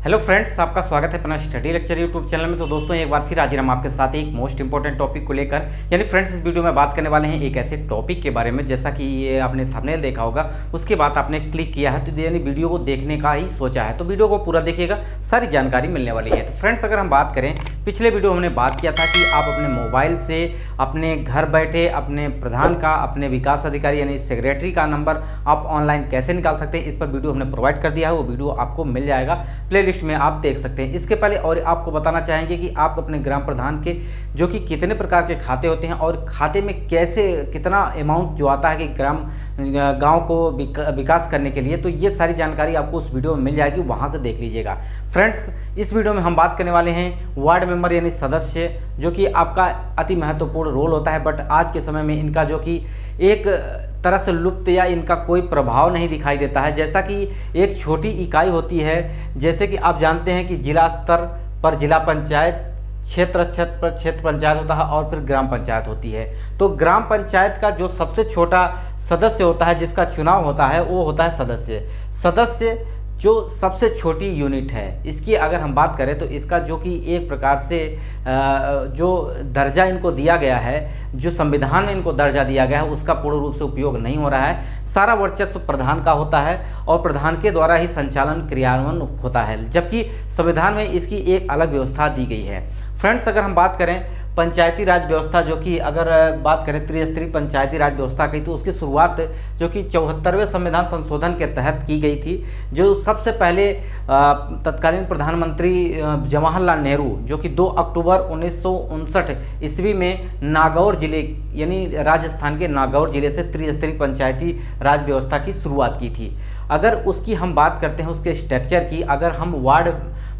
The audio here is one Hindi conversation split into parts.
हेलो फ्रेंड्स, आपका स्वागत है अपना स्टडी लेक्चर यूट्यूब चैनल में। तो दोस्तों एक बार फिर हाजिर हम आपके साथ एक मोस्ट इंपॉर्टेंट टॉपिक को लेकर, यानी फ्रेंड्स इस वीडियो में बात करने वाले हैं एक ऐसे टॉपिक के बारे में, जैसा कि ये आपने थंबनेल देखा होगा, उसके बाद आपने क्लिक किया है तो यानी वीडियो को देखने का ही सोचा है, तो वीडियो को पूरा देखिएगा, सारी जानकारी मिलने वाली है। तो फ्रेंड्स अगर हम बात करें, पिछले वीडियो हमने बात किया था कि आप अपने मोबाइल से अपने घर बैठे अपने प्रधान का, अपने विकास अधिकारी यानी सेक्रेटरी का नंबर आप ऑनलाइन कैसे निकाल सकते हैं, इस पर वीडियो हमने प्रोवाइड कर दिया है। वो वीडियो आपको मिल जाएगा प्लेलिस्ट में, आप देख सकते हैं। इसके पहले और आपको बताना चाहेंगे कि आप अपने ग्राम प्रधान के जो कि कितने प्रकार के खाते होते हैं और खाते में कैसे कितना अमाउंट जो आता है कि गांव को विकास करने के लिए, तो ये सारी जानकारी आपको उस वीडियो में मिल जाएगी, वहां से देख लीजिएगा। फ्रेंड्स इस वीडियो में हम बात करने वाले हैं वार्ड मेंबर यानी सदस्य, जो कि आपका अति महत्वपूर्ण रोल होता है, बट आज के समय में इनका जो कि एक तरह से लुप्त या इनका कोई प्रभाव नहीं दिखाई देता है। जैसा कि एक छोटी इकाई होती है, जैसे कि आप जानते हैं कि जिला स्तर पर जिला पंचायत, क्षेत्र स्तर पर क्षेत्र पंचायत होता है और फिर ग्राम पंचायत होती है। तो ग्राम पंचायत का जो सबसे छोटा सदस्य होता है जिसका चुनाव होता है वो होता है सदस्य जो सबसे छोटी यूनिट है। इसकी अगर हम बात करें तो इसका जो कि एक प्रकार से जो दर्जा इनको दिया गया है, जो संविधान में इनको दर्जा दिया गया है, उसका पूर्ण रूप से उपयोग नहीं हो रहा है। सारा वर्चस्व प्रधान का होता है और प्रधान के द्वारा ही संचालन क्रियान्वयन होता है, जबकि संविधान में इसकी एक अलग व्यवस्था दी गई है। फ्रेंड्स अगर हम बात करें पंचायती राज व्यवस्था, जो कि अगर बात करें त्रिस्तरीय पंचायती राज व्यवस्था की, तो उसकी शुरुआत जो कि 74वें संविधान संशोधन के तहत की गई थी। जो सबसे पहले तत्कालीन प्रधानमंत्री जवाहरलाल नेहरू, जो कि 2 अक्टूबर 1959 ईस्वी में नागौर जिले यानी राजस्थान के नागौर जिले से त्रिस्तरीय पंचायती राज व्यवस्था की शुरुआत की थी। अगर उसकी हम बात करते हैं उसके स्ट्रक्चर की, अगर हम वार्ड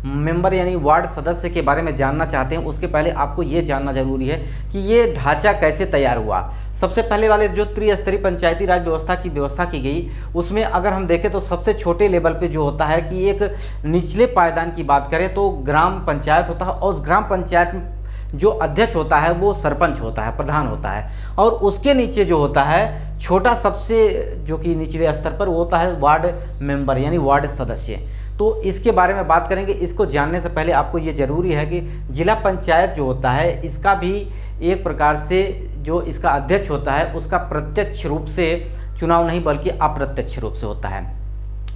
मेंबर यानी वार्ड सदस्य के बारे में जानना चाहते हैं, उसके पहले आपको ये जानना जरूरी है कि ये ढांचा कैसे तैयार हुआ। सबसे पहले वाले जो त्रिस्तरीय पंचायती राज व्यवस्था की गई, उसमें अगर हम देखें तो सबसे छोटे लेवल पे जो होता है कि एक निचले पायदान की बात करें तो ग्राम पंचायत होता है, और उस ग्राम पंचायत में जो अध्यक्ष होता है वो सरपंच होता है, प्रधान होता है, और उसके नीचे जो होता है छोटा सबसे जो कि निचले स्तर पर वो होता है वार्ड मेंबर यानी वार्ड सदस्य। तो इसके बारे में बात करेंगे। इसको जानने से पहले आपको ये जरूरी है कि जिला पंचायत जो होता है इसका भी एक प्रकार से जो इसका अध्यक्ष होता है उसका प्रत्यक्ष रूप से चुनाव नहीं बल्कि अप्रत्यक्ष रूप से होता है।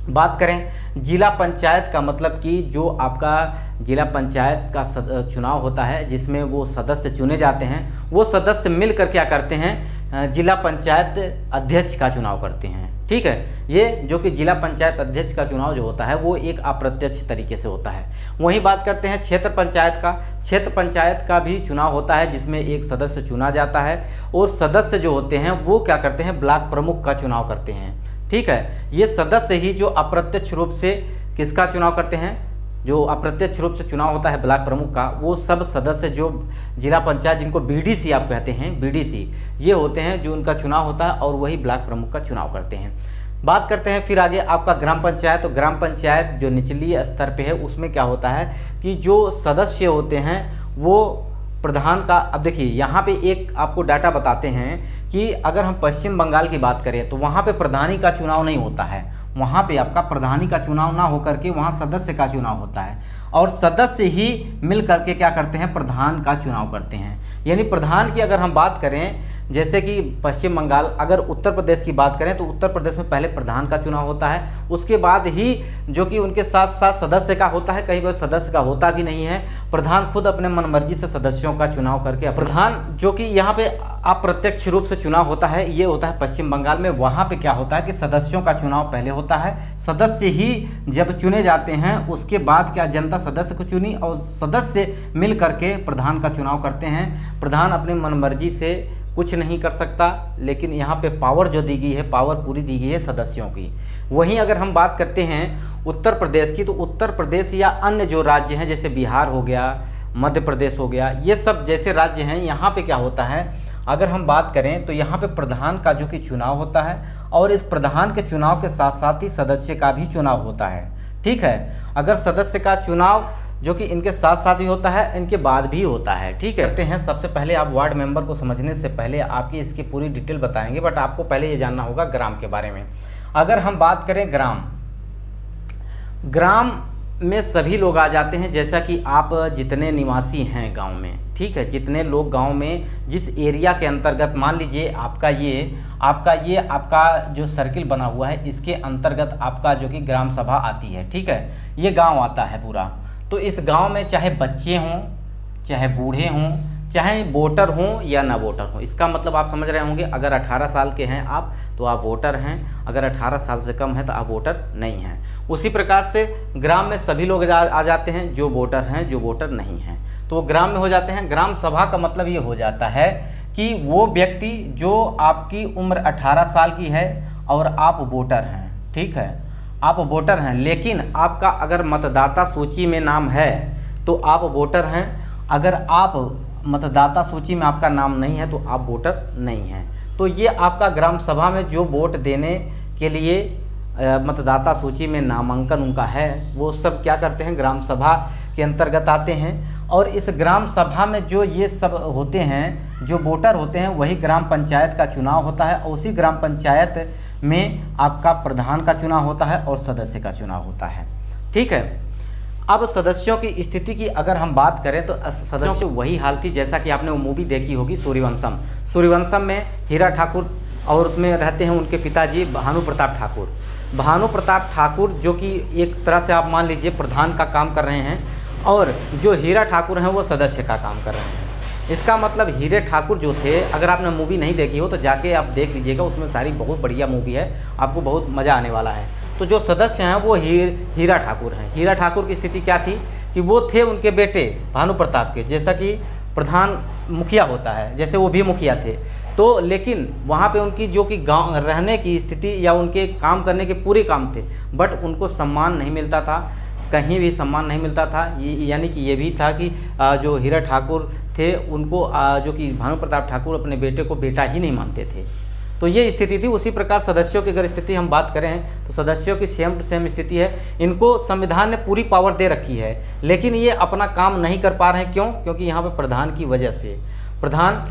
बात करें जिला पंचायत का, मतलब कि जो आपका जिला पंचायत का चुनाव होता है जिसमें वो सदस्य चुने जाते हैं, वो सदस्य मिलकर क्या करते हैं, जिला पंचायत अध्यक्ष का चुनाव करते हैं। ठीक है, ये जो कि जिला पंचायत अध्यक्ष का चुनाव जो होता है वो एक अप्रत्यक्ष तरीके से होता है। वहीं बात करते हैं क्षेत्र पंचायत का। क्षेत्र पंचायत का भी चुनाव होता है जिसमें एक सदस्य चुना जाता है, और सदस्य जो होते हैं वो क्या करते हैं, ब्लॉक प्रमुख का चुनाव करते हैं। ठीक है, ये सदस्य ही जो अप्रत्यक्ष रूप से किसका चुनाव करते हैं, जो अप्रत्यक्ष रूप से चुनाव होता है ब्लॉक प्रमुख का, वो सब सदस्य जो जिला पंचायत जिनको बीडीसी आप कहते हैं, बीडीसी ये होते हैं जो उनका चुनाव होता है, और वही ब्लॉक प्रमुख का चुनाव करते हैं। बात करते हैं फिर आगे आपका ग्राम पंचायत। तो ग्राम पंचायत जो निचली स्तर पे है उसमें क्या होता है कि जो सदस्य होते हैं वो प्रधान का, अब देखिए यहाँ पे एक आपको डाटा बताते हैं कि अगर हम पश्चिम बंगाल की बात करें तो वहाँ पे प्रधानी का चुनाव नहीं होता है, वहाँ पे आपका प्रधानी का चुनाव ना होकर के वहाँ सदस्य का चुनाव होता है, और सदस्य ही मिल करके क्या करते हैं, प्रधान का चुनाव करते हैं। यानी प्रधान की अगर हम बात करें, जैसे कि पश्चिम बंगाल, अगर उत्तर प्रदेश की बात करें तो उत्तर प्रदेश में पहले प्रधान का चुनाव होता है, उसके बाद ही जो कि उनके साथ साथ सदस्य का होता है, कई बार सदस्य का होता भी नहीं है। प्रधान खुद अपने मनमर्जी से सदस्यों का चुनाव करके, प्रधान जो कि यहाँ पे अप्रत्यक्ष रूप से चुनाव होता है, ये होता है पश्चिम बंगाल में। वहाँ पे क्या होता है कि सदस्यों का चुनाव पहले होता है, सदस्य ही जब चुने जाते हैं उसके बाद क्या जनता सदस्य को चुनी और सदस्य मिल करके प्रधान का चुनाव करते हैं। प्रधान अपनी मनमर्जी से कुछ नहीं कर सकता, लेकिन यहाँ पे पावर जो दी गई है, पावर पूरी दी गई है सदस्यों की। वहीं अगर हम बात करते हैं उत्तर प्रदेश की, तो उत्तर प्रदेश या अन्य जो राज्य हैं जैसे बिहार हो गया, मध्य प्रदेश हो गया, ये सब जैसे राज्य हैं, यहाँ पे क्या होता है, अगर हम बात करें तो यहाँ पे प्रधान का जो कि चुनाव होता है, और इस प्रधान के चुनाव के साथ साथ ही सदस्य का भी चुनाव होता है। ठीक है, अगर सदस्य का चुनाव जो कि इनके साथ साथ ही होता है, इनके बाद भी होता है। ठीक है, करते हैं। सबसे पहले आप वार्ड मेंबर को समझने से पहले आपकी इसकी पूरी डिटेल बताएंगे, बट आपको पहले ये जानना होगा ग्राम के बारे में। अगर हम बात करें ग्राम में सभी लोग आ जाते हैं, जैसा कि आप जितने निवासी हैं गांव में, ठीक है, जितने लोग गांव में जिस एरिया के अंतर्गत, मान लीजिए आपका जो सर्किल बना हुआ है, इसके अंतर्गत आपका जो कि ग्राम सभा आती है, ठीक है, ये गांव आता है पूरा। तो इस गांव में चाहे बच्चे हों, चाहे बूढ़े हों, चाहे वोटर हों या ना वोटर हों, इसका मतलब आप समझ रहे होंगे, अगर 18 साल के हैं आप तो आप वोटर हैं, अगर 18 साल से कम है तो आप वोटर नहीं हैं। उसी प्रकार से ग्राम में सभी लोग आ जाते हैं, जो वोटर हैं, जो वोटर नहीं हैं, तो वो ग्राम में हो जाते हैं। ग्राम सभा का मतलब ये हो जाता है कि वो व्यक्ति जो आपकी उम्र 18 साल की है और आप वोटर हैं, ठीक है, आप वोटर हैं, लेकिन आपका अगर मतदाता सूची में नाम है तो आप वोटर हैं, अगर आप मतदाता सूची में आपका नाम नहीं है तो आप वोटर नहीं हैं। तो ये आपका ग्राम सभा में जो वोट देने के लिए मतदाता सूची में नामांकन उनका है, वो सब क्या करते हैं, ग्राम सभा के अंतर्गत आते हैं। और इस ग्राम सभा में जो ये सब होते हैं, जो वोटर होते हैं, वही ग्राम पंचायत का चुनाव होता है, और उसी ग्राम पंचायत में आपका प्रधान का चुनाव होता है और सदस्य का चुनाव होता है, ठीक है। अब सदस्यों की स्थिति की अगर हम बात करें तो सदस्यों की वही हाल थी जैसा कि आपने वो मूवी देखी होगी सूर्यवंशम। सूर्यवंशम में हीरा ठाकुर और उसमें रहते हैं उनके पिताजी भानु प्रताप ठाकुर। भानु प्रताप ठाकुर जो कि एक तरह से आप मान लीजिए प्रधान का काम कर रहे हैं, और जो हीरा ठाकुर हैं वो सदस्य का काम कर रहे हैं। इसका मतलब हीरे ठाकुर जो थे, अगर आपने मूवी नहीं देखी हो तो जाके आप देख लीजिएगा, उसमें सारी बहुत बढ़िया मूवी है, आपको बहुत मज़ा आने वाला है। तो जो सदस्य हैं वो हीरा ठाकुर हैं। हीरा ठाकुर की स्थिति क्या थी कि वो थे उनके बेटे भानु प्रताप के, जैसा कि प्रधान मुखिया होता है, जैसे वो भी मुखिया थे। तो लेकिन वहाँ पे उनकी जो कि गांव रहने की स्थिति या उनके काम करने के पूरे काम थे, बट उनको सम्मान नहीं मिलता था, कहीं भी सम्मान नहीं मिलता था। यानी कि ये भी था कि जो हीरा ठाकुर थे उनको जो कि भानु प्रताप ठाकुर अपने बेटे को बेटा ही नहीं मानते थे। तो ये स्थिति थी। उसी प्रकार सदस्यों की अगर स्थिति हम बात करें तो सदस्यों की सेम टू सेम स्थिति है। इनको संविधान ने पूरी पावर दे रखी है, लेकिन ये अपना काम नहीं कर पा रहे हैं। क्यों? क्योंकि यहाँ पे प्रधान की वजह से, प्रधान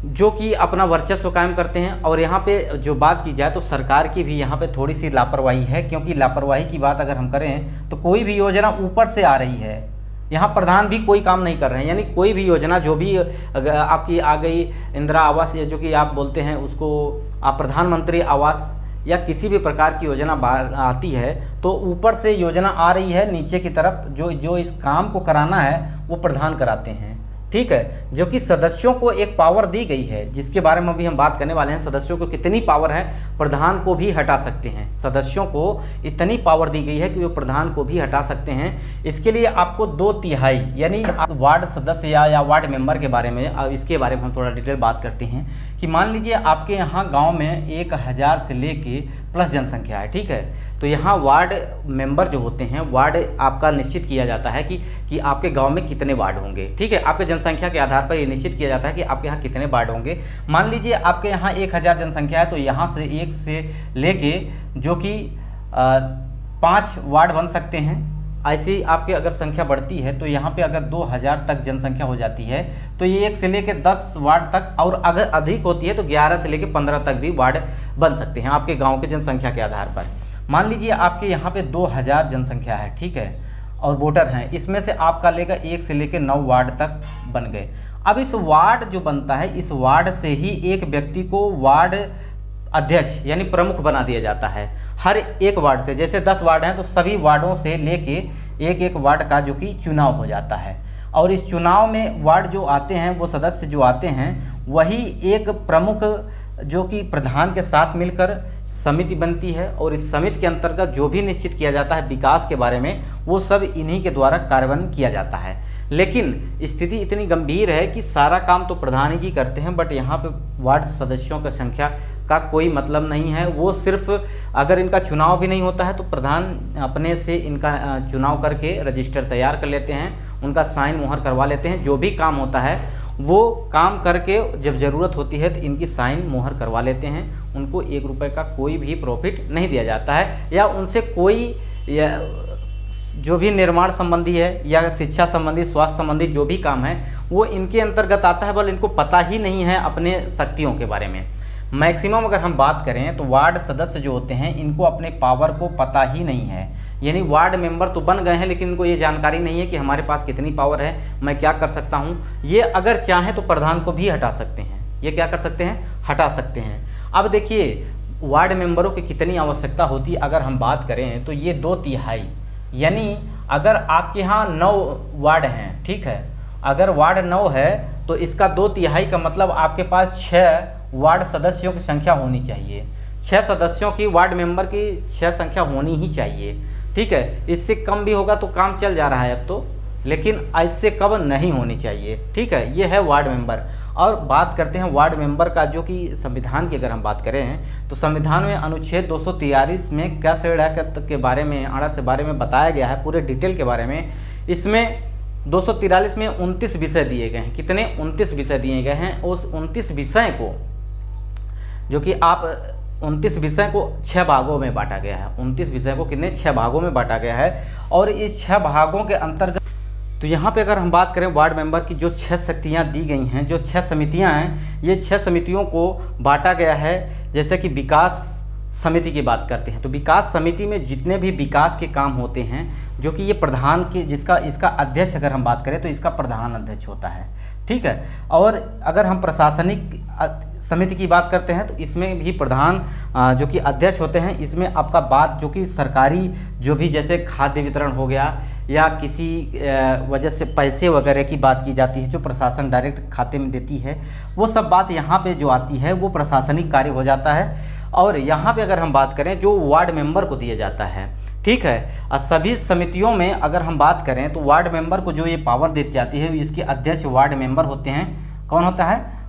जो कि अपना वर्चस्व कायम करते हैं। और यहाँ पे जो बात की जाए तो सरकार की भी यहाँ पे थोड़ी सी लापरवाही है, क्योंकि लापरवाही की बात अगर हम करें तो कोई भी योजना ऊपर से आ रही है, यहाँ प्रधान भी कोई काम नहीं कर रहे हैं। यानी कोई भी योजना जो भी आपकी आ गई, इंदिरा आवास जो कि आप बोलते हैं उसको, आप प्रधानमंत्री आवास या किसी भी प्रकार की योजना बाहर आती है तो ऊपर से योजना आ रही है, नीचे की तरफ जो इस काम को कराना है वो प्रधान कराते हैं, ठीक है। जो कि सदस्यों को एक पावर दी गई है, जिसके बारे में अभी हम बात करने वाले हैं। सदस्यों को कितनी पावर है, प्रधान को भी हटा सकते हैं। सदस्यों को इतनी पावर दी गई है कि वो प्रधान को भी हटा सकते हैं। इसके लिए आपको 2/3 यानी आप वार्ड सदस्य या वार्ड मेंबर के बारे में, इसके बारे में हम थोड़ा डिटेल बात करते हैं कि मान लीजिए आपके यहाँ गाँव में 1000 से लेके प्लस जनसंख्या है, ठीक है। तो यहाँ वार्ड मेंबर जो होते हैं, वार्ड आपका निश्चित किया जाता है कि आपके गांव में कितने वार्ड होंगे, ठीक है। आपके जनसंख्या के आधार पर ये निश्चित किया जाता है कि आपके यहाँ कितने वार्ड होंगे। मान लीजिए आपके यहाँ 1000 जनसंख्या है तो यहाँ से 1 से लेके जो कि 5 वार्ड बन सकते हैं। ऐसे ही आपके अगर संख्या बढ़ती है तो यहाँ पे अगर 2000 तक जनसंख्या हो जाती है तो ये 1 से लेके 10 वार्ड तक, और अगर अधिक होती है तो 11 से लेके 15 तक भी वार्ड बन सकते हैं आपके गांव के जनसंख्या के आधार पर। मान लीजिए आपके यहाँ पे 2000 जनसंख्या है, ठीक है, और वोटर हैं, इसमें से आपका लेगा 1 से लेके 9 वार्ड तक बन गए। अब इस वार्ड जो बनता है, इस वार्ड से ही एक व्यक्ति को वार्ड अध्यक्ष यानी प्रमुख बना दिया जाता है। हर एक वार्ड से, जैसे 10 वार्ड हैं तो सभी वार्डों से लेके एक वार्ड का जो कि चुनाव हो जाता है। और इस चुनाव में वार्ड जो आते हैं, वो सदस्य जो आते हैं, वही एक प्रमुख जो कि प्रधान के साथ मिलकर समिति बनती है। और इस समिति के अंतर्गत जो भी निश्चित किया जाता है विकास के बारे में, वो सब इन्हीं के द्वारा कार्यान्वयन किया जाता है। लेकिन स्थिति इतनी गंभीर है कि सारा काम तो प्रधान ही करते हैं, बट यहाँ पे वार्ड सदस्यों की संख्या का कोई मतलब नहीं है। वो सिर्फ अगर इनका चुनाव भी नहीं होता है तो प्रधान अपने से इनका चुनाव करके रजिस्टर तैयार कर लेते हैं, उनका साइन मोहर करवा लेते हैं। जो भी काम होता है वो काम करके जब ज़रूरत होती है तो इनकी साइन मोहर करवा लेते हैं। उनको 1 रुपये का कोई भी प्रॉफिट नहीं दिया जाता है, या उनसे कोई जो भी निर्माण संबंधी है या शिक्षा संबंधी, स्वास्थ्य संबंधी जो भी काम है वो इनके अंतर्गत आता है, बल इनको पता ही नहीं है अपने शक्तियों के बारे में। मैक्सिमम अगर हम बात करें तो वार्ड सदस्य जो होते हैं इनको अपने पावर को पता ही नहीं है। यानी वार्ड मेंबर तो बन गए हैं लेकिन इनको ये जानकारी नहीं है कि हमारे पास कितनी पावर है, मैं क्या कर सकता हूँ। ये अगर चाहें तो प्रधान को भी हटा सकते हैं, ये क्या कर सकते हैं, हटा सकते हैं। अब देखिए वार्ड मेंबरों की कितनी आवश्यकता होती है, अगर हम बात करें तो ये 2/3, यानी अगर आपके यहाँ 9 वार्ड हैं, ठीक है, अगर वार्ड 9 है तो इसका 2/3 का मतलब आपके पास 6 वार्ड सदस्यों की संख्या होनी चाहिए। 6 सदस्यों की, वार्ड मेंबर की 6 संख्या होनी ही चाहिए, ठीक है। इससे कम भी होगा तो काम चल जा रहा है अब तो, लेकिन इससे कम नहीं होनी चाहिए, ठीक है। ये है वार्ड मेंबर। और बात करते हैं वार्ड मेंबर का, जो कि संविधान की अगर हम बात करें तो संविधान में अनुच्छेद 243 में कैसेड एक्ट के बारे में, आड़ा से बारे में बताया गया है पूरे डिटेल के बारे में। इसमें 243 में 29 विषय दिए गए हैं। कितने? 29 विषय दिए गए हैं। उस 29 विषय को, जो कि आप 29 विषय को 6 भागों में बांटा गया है। 29 विषय को कितने? 6 भागों में बांटा गया है। और इस 6 भागों के अंतर्गत तो यहाँ पे अगर हम बात करें वार्ड मेंबर की, जो 6 शक्तियाँ दी गई हैं, जो 6 समितियाँ हैं, ये 6 समितियों को बांटा गया है। जैसे कि विकास समिति की बात करते हैं तो विकास समिति में जितने भी विकास के काम होते हैं, जो कि ये प्रधान के, जिसका इसका अध्यक्ष अगर हम बात करें तो इसका प्रधान अध्यक्ष होता है, ठीक है। और अगर हम प्रशासनिक समिति की बात करते हैं तो इसमें भी प्रधान जो कि अध्यक्ष होते हैं। इसमें आपका बात जो कि सरकारी, जो भी जैसे खाद्य वितरण हो गया या किसी वजह से पैसे वगैरह की बात की जाती है, जो प्रशासन डायरेक्ट खाते में देती है, वो सब बात यहाँ पे जो आती है वो प्रशासनिक कार्य हो जाता है। और यहाँ पे अगर हम बात करें जो वार्ड मेंबर को दिया जाता है, ठीक है, और सभी समितियों में अगर हम बात करें तो वार्ड मेंबर को जो ये पावर दी जाती है, इसके अध्यक्ष वार्ड मेंबर होते हैं। कौन होता है?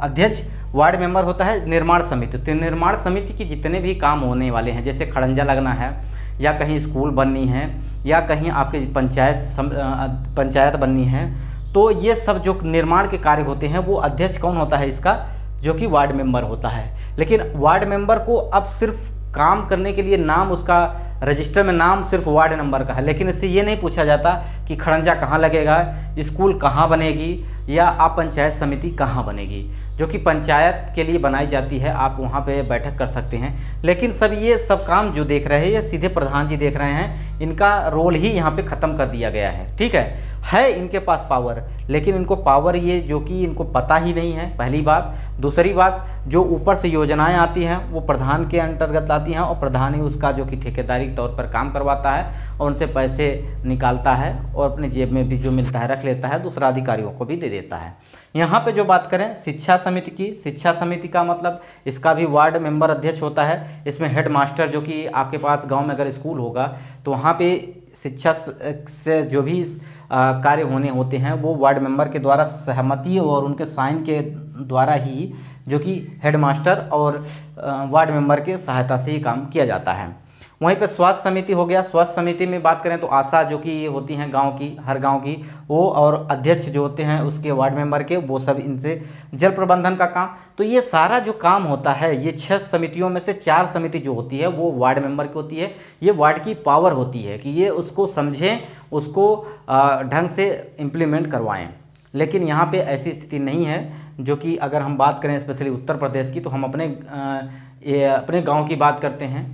अध्यक्ष वार्ड मेंबर होता है। निर्माण समिति, तो निर्माण समिति के जितने भी काम होने वाले हैं, जैसे खड़ंजा लगना है या कहीं स्कूल बननी है या कहीं आपके पंचायत बननी है, तो ये सब जो निर्माण के कार्य होते हैं वो अध्यक्ष कौन होता है इसका? जो कि वार्ड मेंबर होता है। लेकिन वार्ड मेंबर को अब सिर्फ काम करने के लिए नाम, उसका रजिस्टर में नाम सिर्फ वार्ड नंबर का है, लेकिन इससे ये नहीं पूछा जाता कि खड़ंजा कहाँ लगेगा, स्कूल कहाँ बनेगी या आप पंचायत समिति कहाँ बनेगी, जो कि पंचायत के लिए बनाई जाती है। आप वहाँ पे बैठक कर सकते हैं। लेकिन सब ये सब काम जो देख रहे हैं ये सीधे प्रधान जी देख रहे हैं। इनका रोल ही यहाँ पे ख़त्म कर दिया गया है, ठीक है इनके पास पावर, लेकिन इनको पावर ये जो कि इनको पता ही नहीं है, पहली बात। दूसरी बात, जो ऊपर से योजनाएं आती हैं वो प्रधान के अंतर्गत आती हैं और प्रधान ही उसका जो कि ठेकेदारी के तौर पर काम करवाता है और उनसे पैसे निकालता है और अपने जेब में भी जो मिलता है रख लेता है, दूसरा अधिकारियों को भी दे देता है। यहाँ पे जो बात करें शिक्षा समिति की, शिक्षा समिति का मतलब इसका भी वार्ड मेंबर अध्यक्ष होता है। इसमें हेड मास्टर, जो कि आपके पास गांव में अगर स्कूल होगा तो वहाँ पे शिक्षा से जो भी कार्य होने होते हैं वो वार्ड मेंबर के द्वारा सहमति और उनके साइन के द्वारा ही, जो कि हेड मास्टर और वार्ड मेंबर के सहायता से ही काम किया जाता है। वहीं पे स्वास्थ्य समिति हो गया। स्वास्थ्य समिति में बात करें तो आशा जो कि होती हैं गांव की, हर गांव की, वो और अध्यक्ष जो होते हैं उसके वार्ड मेंबर के, वो सब इनसे जल प्रबंधन का काम। तो ये सारा जो काम होता है, ये 6 समितियों में से 4 समिति जो होती है वो वार्ड मेंबर की होती है। ये वार्ड की पावर होती है कि ये उसको समझें, उसको ढंग से इम्प्लीमेंट करवाएँ। लेकिन यहाँ पे ऐसी स्थिति नहीं है, जो कि अगर हम बात करें स्पेशली उत्तर प्रदेश की, तो हम अपने गाँव की बात करते हैं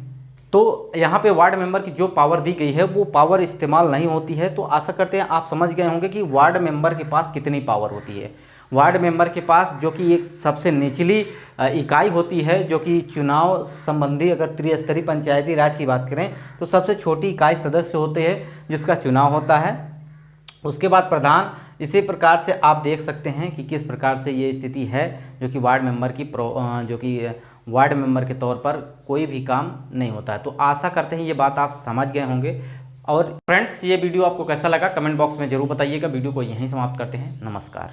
तो यहाँ पे वार्ड मेंबर की जो पावर दी गई है वो पावर इस्तेमाल नहीं होती है। तो आशा करते हैं आप समझ गए होंगे कि वार्ड मेंबर के पास कितनी पावर होती है। वार्ड मेंबर के पास जो कि एक सबसे निचली इकाई होती है, जो कि चुनाव संबंधी, अगर त्रिस्तरीय पंचायती राज की बात करें तो सबसे छोटी इकाई सदस्य होते हैं जिसका चुनाव होता है। उसके बाद प्रधान। इसी प्रकार से आप देख सकते हैं कि किस प्रकार से ये स्थिति है, जो कि वार्ड मेंबर की जो कि वार्ड मेंबर के तौर पर कोई भी काम नहीं होता है। तो आशा करते हैं ये बात आप समझ गए होंगे। और फ्रेंड्स, ये वीडियो आपको कैसा लगा कमेंट बॉक्स में ज़रूर बताइएगा। वीडियो को यहीं समाप्त करते हैं। नमस्कार।